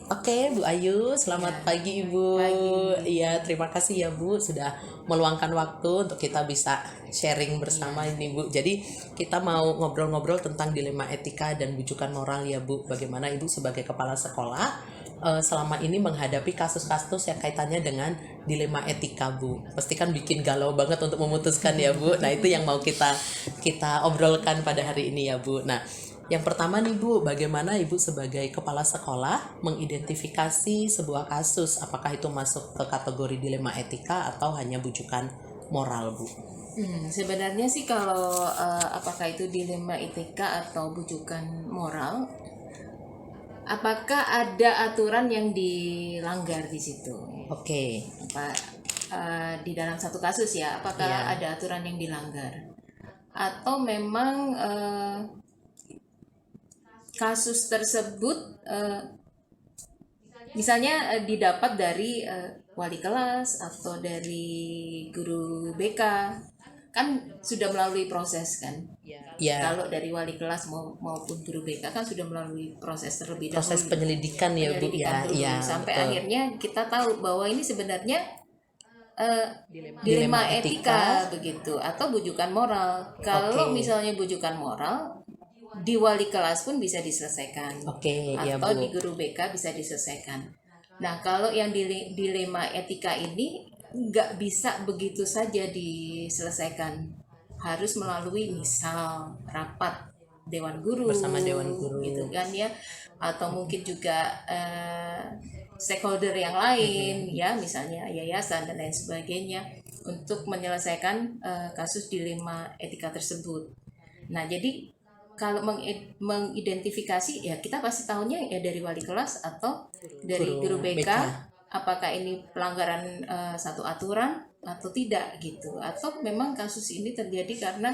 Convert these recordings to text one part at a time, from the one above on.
Oke, Bu Ayu, Ya, selamat pagi selamat Ibu. pagi. Iya, terima kasih ya Bu sudah meluangkan waktu untuk kita bisa sharing bersama Iya, ini Bu. Jadi kita mau ngobrol-ngobrol tentang dilema etika dan bujukan moral ya Bu. Bagaimana Ibu sebagai kepala sekolah selama ini menghadapi kasus-kasus yang kaitannya dengan dilema etika Bu. Pasti kan bikin galau banget untuk memutuskan ya Bu. Nah itu yang mau kita kita obrolkan pada iya. hari ini ya Bu. Nah yang pertama nih Bu, bagaimana Ibu sebagai kepala sekolah mengidentifikasi sebuah kasus, apakah itu masuk ke kategori dilema etika atau hanya bujukan moral Bu? Sebenarnya sih kalau apakah itu dilema etika atau bujukan moral, apakah ada aturan yang dilanggar di situ? Oke, Apa di dalam satu kasus ya, apakah ya, ada aturan yang dilanggar? Atau memang kasus tersebut misalnya didapat dari wali kelas atau dari guru BK, kan sudah melalui proses kan. ya, Kalau dari wali kelas maupun guru BK kan sudah melalui proses terlebih proses dahulu, penyelidikan ya Bu, penyelidikan ya, dulu ya, sampai betul. akhirnya kita tahu bahwa ini sebenarnya eh, Dilema dilema etika, etika begitu atau bujukan moral. oke, Kalau misalnya bujukan moral di wali kelas pun bisa diselesaikan oke, ya atau Bu, di guru BK bisa diselesaikan. Nah, kalau yang dilema etika ini nggak bisa begitu saja diselesaikan, harus melalui misal rapat dewan bersama Dewan guru gitu Guru. kan ya, atau mungkin juga stakeholder yang lain ya, misalnya yayasan dan lain sebagainya untuk menyelesaikan kasus dilema etika tersebut. Nah, jadi kalau mengidentifikasi ya kita pasti tahunya ya dari wali kelas atau dari Guru guru BK, BK. apakah ini pelanggaran satu aturan atau tidak gitu, atau memang kasus ini terjadi karena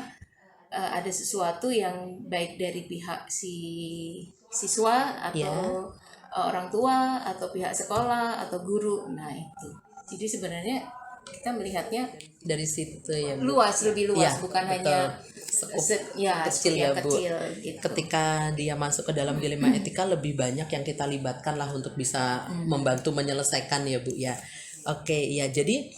ada sesuatu yang baik dari pihak si siswa Ya, atau orang tua atau pihak sekolah atau guru. Nah itu jadi sebenarnya kita melihatnya dari situ ya Bu. luas, lebih Ya, luas, bukan betul. hanya Sekup ya kecil skup ya yang Bu. kecil gitu. Ketika dia masuk ke dalam dilema etika lebih banyak yang kita libatkan lah untuk bisa membantu menyelesaikan ya Bu ya. Oke, ya. Jadi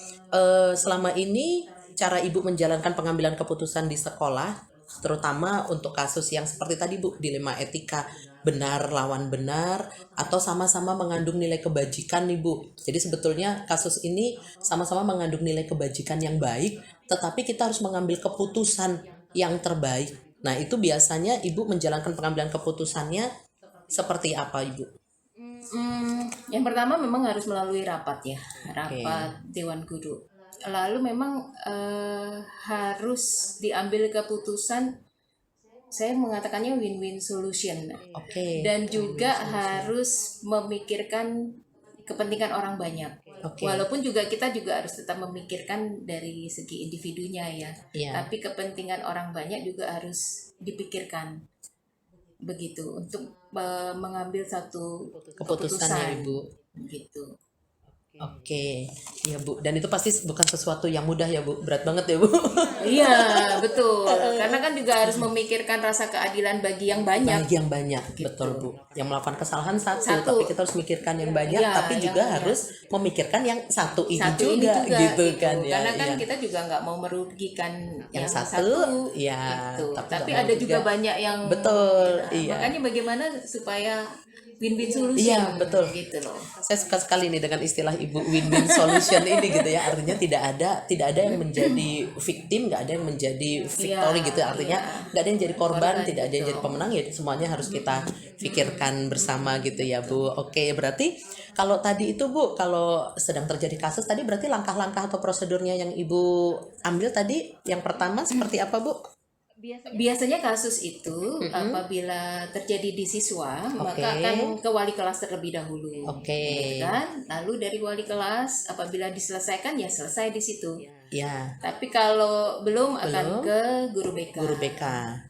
selama ini cara Ibu menjalankan pengambilan keputusan di sekolah terutama untuk kasus yang seperti tadi Bu, dilema etika benar lawan benar atau sama-sama mengandung nilai kebajikan nih Bu. Jadi sebetulnya kasus ini sama-sama mengandung nilai kebajikan yang baik, tetapi kita harus mengambil keputusan yang terbaik. Nah, itu biasanya Ibu menjalankan pengambilan keputusannya seperti apa Ibu? Yang pertama memang harus melalui rapat ya, Oke. rapat dewan guru. Lalu memang harus diambil keputusan, saya mengatakannya win-win solution, Oke. dan juga Win-win solution. harus memikirkan kepentingan orang banyak. Oke. Walaupun juga kita juga harus tetap memikirkan dari segi individunya ya, Iya, tapi kepentingan orang banyak juga harus dipikirkan begitu untuk mengambil satu keputusannya keputusan Ibu. gitu. Oke, ya Bu. Dan itu pasti bukan sesuatu yang mudah ya Bu. Berat banget ya Bu. Iya, betul. Karena kan juga harus memikirkan rasa keadilan bagi yang banyak Bagi yang banyak, betul gitu. Bu. Yang melakukan kesalahan satu, Satu, tapi kita harus mikirkan yang banyak, ya tapi yang juga banyak. harus memikirkan yang satu ini Satu ini juga, juga gitu gitu. kan ya. Karena kan Ya. kita juga nggak mau merugikan Yang yang satu, satu ya, gitu. tapi nggak Tapi mau ada juga. juga banyak yang Betul, nah, iya. makanya bagaimana supaya win-win solution Iya, betul. gitu loh. Saya suka sekali nih dengan istilah Ibu win-win solution ini gitu ya. Artinya tidak ada yang menjadi victim, nggak ada yang menjadi Iya, victory gitu. Artinya iya. nggak ada yang jadi korban, Korban tidak ada yang jadi betul. pemenang ya. Semuanya harus kita pikirkan bersama gitu ya, Bu. Oke, berarti kalau tadi itu Bu, kalau sedang terjadi kasus tadi berarti langkah-langkah atau prosedurnya yang Ibu ambil tadi yang pertama seperti apa, Bu? Biasanya kasus itu apabila terjadi di siswa, Oke. maka akan ke wali kelas terlebih dahulu. Oke. Gitu kan? Lalu dari wali kelas apabila diselesaikan ya selesai di situ. Ya, Tapi kalau belum akan belum ke guru BK. guru BK.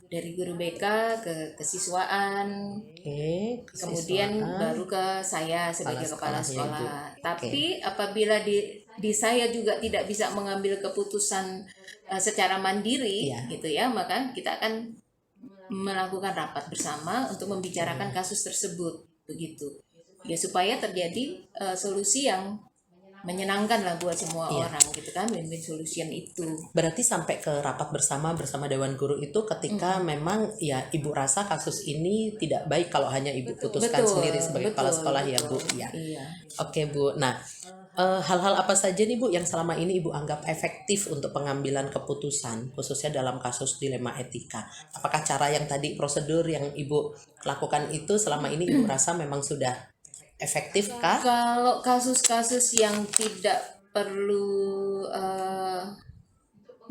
Dari guru BK ke kesiswaan, Oke, kemudian kesiswaan. baru ke saya sebagai kepala Sekolahnya Ibu. sekolah. Oke. Tapi apabila di saya juga tidak bisa mengambil keputusan secara mandiri Iya. gitu ya, maka kita akan melakukan rapat bersama untuk membicarakan kasus tersebut begitu. ya supaya terjadi solusi yang menyenangkan lah buat semua orang gitu kan, win-win solution itu. Berarti sampai ke rapat bersama Dewan Guru itu ketika memang ya Ibu rasa kasus ini tidak baik kalau hanya Ibu putuskan sendiri sebagai kepala sekolah ya Bu ya. Iya. Oke Bu. Nah, hal-hal apa saja nih Bu yang selama ini Ibu anggap efektif untuk pengambilan keputusan khususnya dalam kasus dilema etika? Apakah cara yang tadi prosedur yang Ibu lakukan itu selama ini Ibu rasa memang sudah efektif kah? Kalau kasus-kasus yang tidak perlu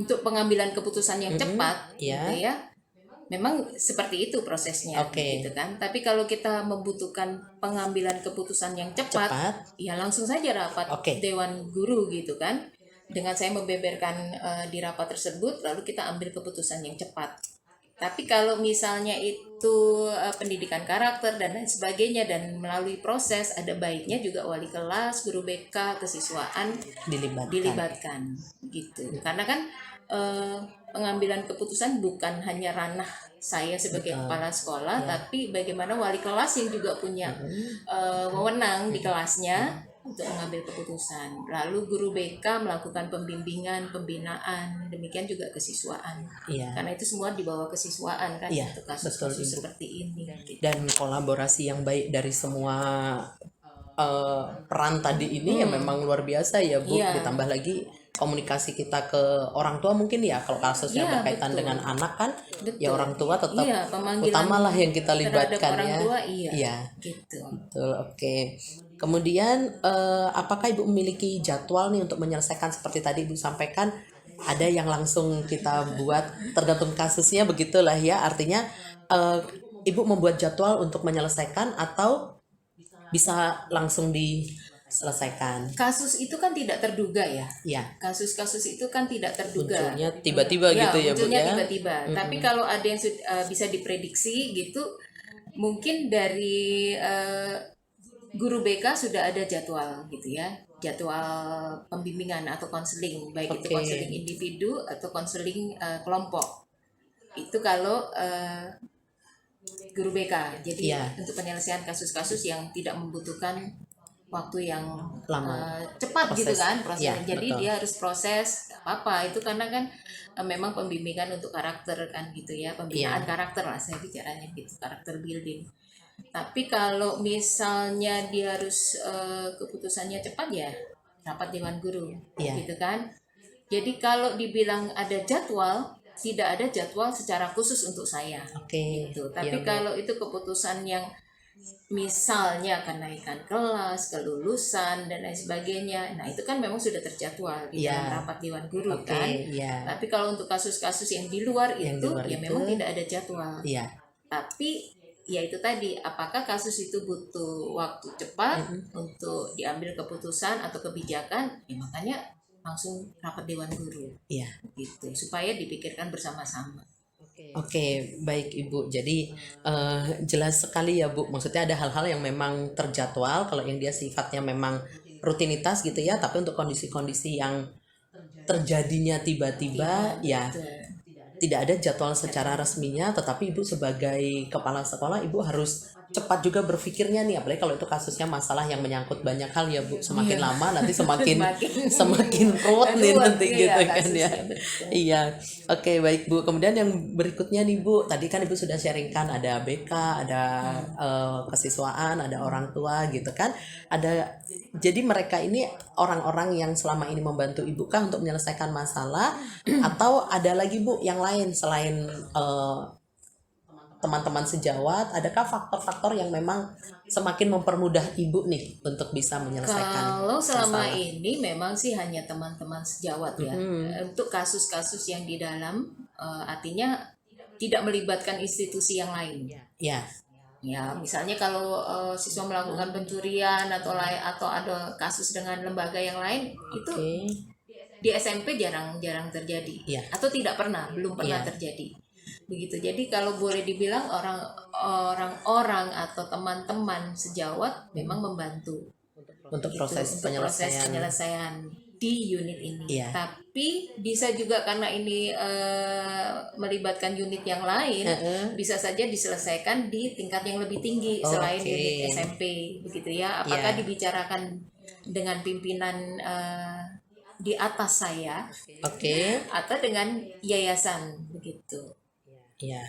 untuk pengambilan keputusan yang cepat, gitu ya, memang seperti itu prosesnya, gitu kan. Tapi kalau kita membutuhkan pengambilan keputusan yang cepat, ya langsung saja rapat Dewan Guru, gitu kan. Dengan saya membeberkan di rapat tersebut, lalu kita ambil keputusan yang cepat. Tapi kalau misalnya itu pendidikan karakter dan lain sebagainya dan melalui proses, ada baiknya juga wali kelas, guru BK, kesiswaan dilibatkan gitu. Karena kan pengambilan keputusan bukan hanya ranah saya sebagai kepala sekolah, tapi bagaimana wali kelas yang juga punya wewenang di kelasnya untuk mengambil keputusan. Lalu guru BK melakukan pembimbingan, pembinaan, demikian juga kesiswaan. Karena itu semua di bawah kesiswaan kan untuk kasus-kasus seperti ini. Dan kolaborasi yang baik dari semua peran tadi ini ya memang luar biasa ya Bu. Ditambah lagi komunikasi kita ke orang tua mungkin ya, kalau kasusnya berkaitan dengan anak kan ya orang tua tetap utama lah yang kita libatkan orang ya. Tua, gitu. Betul, oke. Kemudian apakah Ibu memiliki jadwal nih untuk menyelesaikan seperti tadi Ibu sampaikan, ada yang langsung kita buat tergantung kasusnya begitulah ya, artinya Ibu membuat jadwal untuk menyelesaikan atau bisa langsung diselesaikan? Kasus itu kan tidak terduga ya. Kasus-kasus itu kan tidak terduga. Munculnya tiba-tiba gitu ya Bu ya. Tiba-tiba. Tapi kalau ada yang bisa diprediksi gitu, mungkin dari guru BK sudah ada jadwal gitu ya, jadwal pembimbingan atau konseling, baik itu konseling individu atau konseling kelompok. Itu kalau guru BK. Jadi untuk penyelesaian kasus-kasus yang tidak membutuhkan waktu yang lama, cepat proses, gitu kan prosesnya. Jadi dia harus proses apa itu karena kan memang pembimbingan untuk karakter kan gitu ya, pembinaan karakter lah saya bicaranya gitu, karakter building. Tapi kalau misalnya dia harus keputusannya cepat ya rapat Dewan Guru gitu kan. Jadi kalau dibilang ada jadwal, tidak ada jadwal secara khusus untuk saya gitu. Tapi kalau itu keputusan yang misalnya kenaikan kelas, kelulusan dan lain sebagainya, nah itu kan memang sudah terjadwal di dalam rapat Dewan Guru kan. Tapi kalau untuk kasus-kasus yang di luar itu ya memang tidak ada jadwal. Tapi ya itu tadi, apakah kasus itu butuh waktu cepat untuk diambil keputusan atau kebijakan, ya makanya langsung rapat Dewan Guru gitu, supaya dipikirkan bersama-sama. Oke, baik Ibu. Jadi jelas sekali ya Bu, maksudnya ada hal-hal yang memang terjadwal kalau yang dia sifatnya memang rutinitas gitu ya, tapi untuk kondisi-kondisi yang terjadinya tiba-tiba ya tidak ada jadwal secara resminya, tetapi Ibu sebagai kepala sekolah Ibu harus cepat juga berpikirnya nih, apalagi kalau itu kasusnya masalah yang menyangkut banyak hal ya Bu, semakin lama nanti semakin ruwet nih nanti gitu kan ya. Iya. Oke, baik Bu. Kemudian yang berikutnya nih Bu, tadi kan Ibu sudah sharingkan ada BK, ada kesiswaan, ada orang tua gitu kan. Jadi mereka ini orang-orang yang selama ini membantu Ibu kah untuk menyelesaikan masalah atau ada lagi Bu yang lain selain teman-teman sejawat, adakah faktor-faktor yang memang semakin mempermudah Ibu nih untuk bisa menyelesaikan? Kalau selama ini memang sih hanya teman-teman sejawat ya. Untuk kasus-kasus yang di dalam artinya tidak melibatkan institusi yang lain. Ya, misalnya kalau siswa melakukan pencurian atau ada kasus dengan lembaga yang lain, itu di SMP jarang terjadi atau tidak pernah, belum pernah terjadi. Begitu. Jadi kalau boleh dibilang orang-orang atau teman-teman sejawat memang membantu untuk proses penyelesaian di unit ini. Iya. Tapi bisa juga karena ini melibatkan unit yang lain, bisa saja diselesaikan di tingkat yang lebih tinggi selain unit SMP, begitu ya. Apakah dibicarakan dengan pimpinan di atas saya, atau dengan yayasan, begitu. Ya.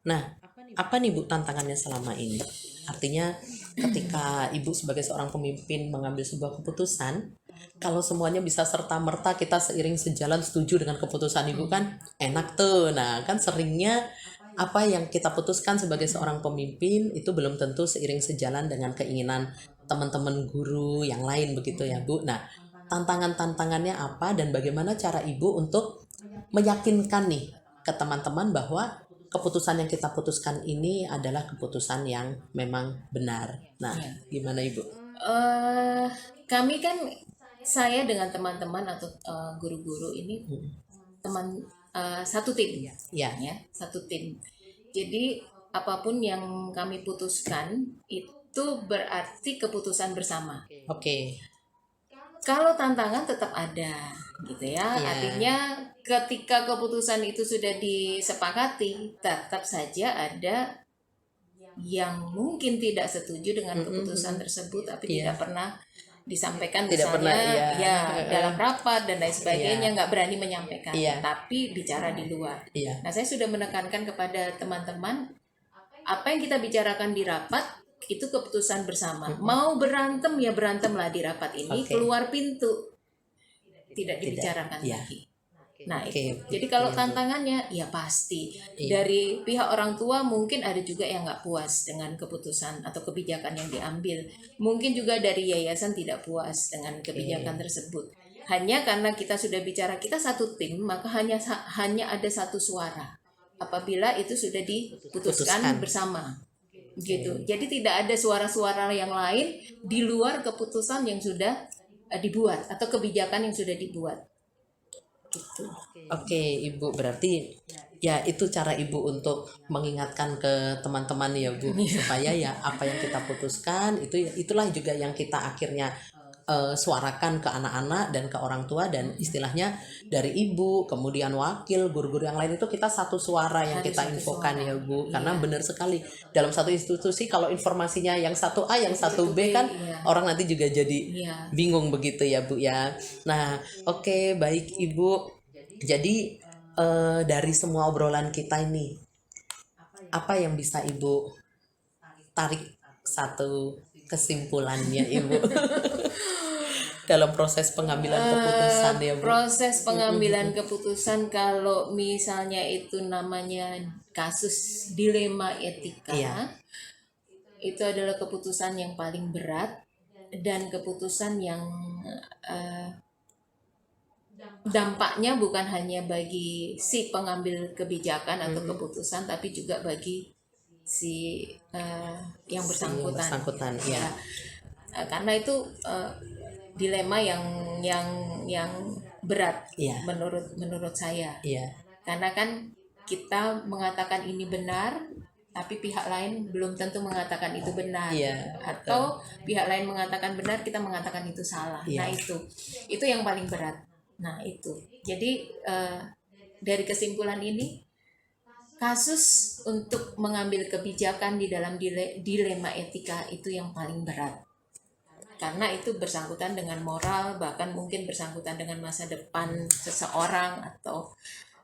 Nah, apa nih Bu tantangannya selama ini? Artinya ketika Ibu sebagai seorang pemimpin mengambil sebuah keputusan, kalau semuanya bisa serta-merta kita seiring sejalan setuju dengan keputusan Ibu kan enak tuh. Nah, kan seringnya apa yang kita putuskan sebagai seorang pemimpin itu belum tentu seiring sejalan dengan keinginan teman-teman guru yang lain begitu ya Bu. Nah, tantangan-tantangannya apa dan bagaimana cara Ibu untuk meyakinkan nih ke teman-teman bahwa keputusan yang kita putuskan ini adalah keputusan yang memang benar. Nah, gimana Ibu? Kami kan, saya dengan teman-teman atau guru-guru ini satu tim, ya, satu tim. Jadi apapun yang kami putuskan itu berarti keputusan bersama. Kalau tantangan tetap ada, gitu ya. Artinya ketika keputusan itu sudah disepakati, tetap saja ada yang mungkin tidak setuju dengan keputusan tersebut, tapi tidak pernah disampaikan, misalnya dalam rapat dan lain sebagainya, nggak berani menyampaikan, tapi bicara di luar. Nah, saya sudah menekankan kepada teman-teman, apa yang kita bicarakan di rapat itu keputusan bersama. Mau berantem ya berantemlah di rapat ini, keluar pintu tidak dibicarakan lagi. Nah, jadi kalau tantangannya ya pasti dari pihak orang tua mungkin ada juga yang nggak puas dengan keputusan atau kebijakan yang diambil. Mungkin juga dari yayasan tidak puas dengan kebijakan tersebut. Hanya karena kita sudah bicara, kita satu tim, maka hanya ada satu suara. Apabila itu sudah diputuskan bersama, gitu. Jadi tidak ada suara-suara yang lain di luar keputusan yang sudah dibuat atau kebijakan yang sudah dibuat. Gitu. Oke, Ibu, berarti ya itu cara Ibu untuk mengingatkan ke teman-teman ya Bu, supaya ya apa yang kita putuskan itulah juga yang kita akhirnya suarakan ke anak-anak dan ke orang tua, dan istilahnya dari Ibu kemudian wakil guru-guru yang lain itu kita satu suara yang kita infokan ya Bu. Karena benar sekali dalam satu institusi kalau informasinya yang satu A yang satu B kan orang nanti juga jadi bingung begitu ya Bu ya. Nah, oke, baik Ibu. Jadi dari semua obrolan kita ini apa yang bisa Ibu tarik satu kesimpulannya Ibu dalam proses pengambilan keputusan ya Bu? Proses pengambilan keputusan, kalau misalnya itu namanya kasus dilema etika, itu adalah keputusan yang paling berat dan keputusan yang dampaknya bukan hanya bagi si pengambil kebijakan atau keputusan, tapi juga bagi si yang bersangkutan. Karena itu dilema yang berat menurut saya. Karena kan kita mengatakan ini benar, tapi pihak lain belum tentu mengatakan itu benar, atau pihak lain mengatakan benar, kita mengatakan itu salah. Nah, itu yang paling berat. Nah, itu. Jadi dari kesimpulan ini, kasus untuk mengambil kebijakan di dalam dilema etika itu yang paling berat. Karena itu bersangkutan dengan moral, bahkan mungkin bersangkutan dengan masa depan seseorang, atau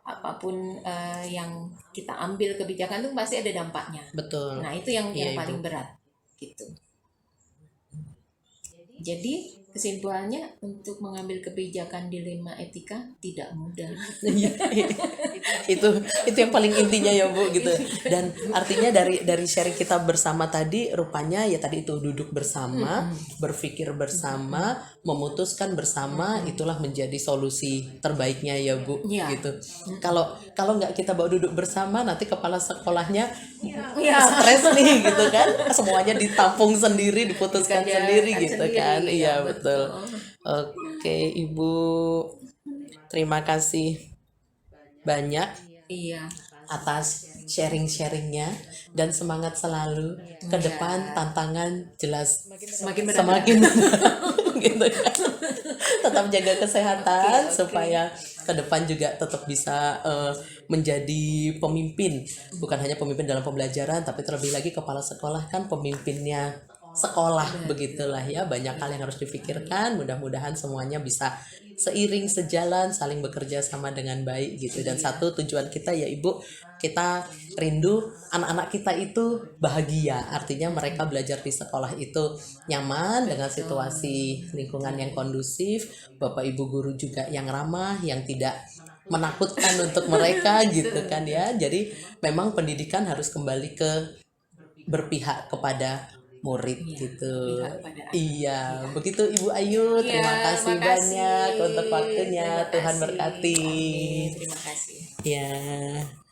apapun yang kita ambil kebijakan itu pasti ada dampaknya. Betul. Nah, itu yang paling berat, gitu. Jadi kesimpulannya, untuk mengambil kebijakan dilema etika tidak mudah. itu yang paling intinya ya Bu gitu. Dan artinya dari sharing kita bersama tadi, rupanya ya tadi itu duduk bersama, berpikir bersama, memutuskan bersama, itulah menjadi solusi terbaiknya ya Bu gitu. Kalau nggak kita bawa duduk bersama, nanti kepala sekolahnya stres nih gitu kan, semuanya ditampung sendiri, diputuskan sendiri gitu kan. Iya betul. Oke Ibu, terima kasih banyak atas sharing-sharingnya, dan semangat selalu ke depan. Tantangan jelas semakin gitu kan. tetap jaga kesehatan Oke. supaya ke depan juga tetap bisa menjadi pemimpin, bukan hanya pemimpin dalam pembelajaran tapi terlebih lagi kepala sekolah kan pemimpinnya sekolah, begitulah ya, banyak hal yang harus dipikirkan. Mudah-mudahan semuanya bisa seiring sejalan, saling bekerja sama dengan baik gitu. Dan satu tujuan kita ya Ibu, kita rindu anak-anak kita itu bahagia, artinya mereka belajar di sekolah itu nyaman dengan situasi lingkungan yang kondusif, Bapak Ibu guru juga yang ramah, yang tidak menakutkan untuk mereka gitu kan ya. Jadi memang pendidikan harus kembali ke berpihak kepada murid gitu. Pihak pada anak. Iya, begitu Ibu Ayu. Terima Iya, kasih makasih. banyak untuk waktunya. Terima Tuhan kasih. berkati. Amin. Terima kasih. Ya.